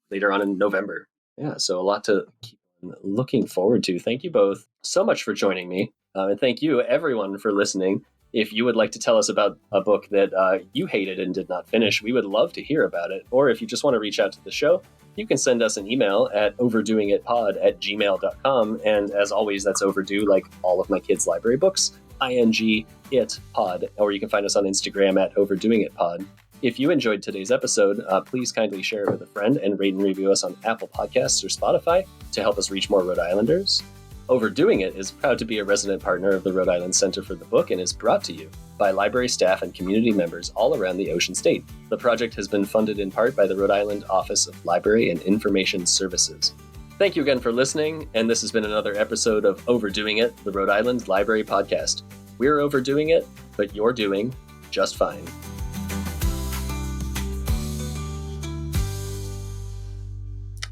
A: later on in November. Yeah, so a lot to keep looking forward to. Thank you both so much for joining me. And thank you, everyone, for listening. If you would like to tell us about a book that you hated and did not finish, we would love to hear about it. Or if you just want to reach out to the show, you can send us an email at overdoingitpod@gmail.com. And as always, that's overdue, like all of my kids' library books, ING it pod. Or you can find us on Instagram at overdoingitpod. If you enjoyed today's episode, please kindly share it with a friend and rate and review us on Apple Podcasts or Spotify to help us reach more Rhode Islanders. Overdoing It is proud to be a resident partner of the Rhode Island Center for the Book and is brought to you by library staff and community members all around the Ocean State. The project has been funded in part by the Rhode Island Office of Library and Information Services. Thank you again for listening, and this has been another episode of Overdoing It, the Rhode Island Library Podcast. We're overdoing it, but you're doing just fine.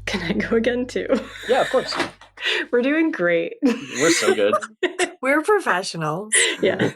B: Can I go again too?
A: Yeah, of course.
B: We're doing great.
A: We're so good.
C: We're professionals.
B: Yeah.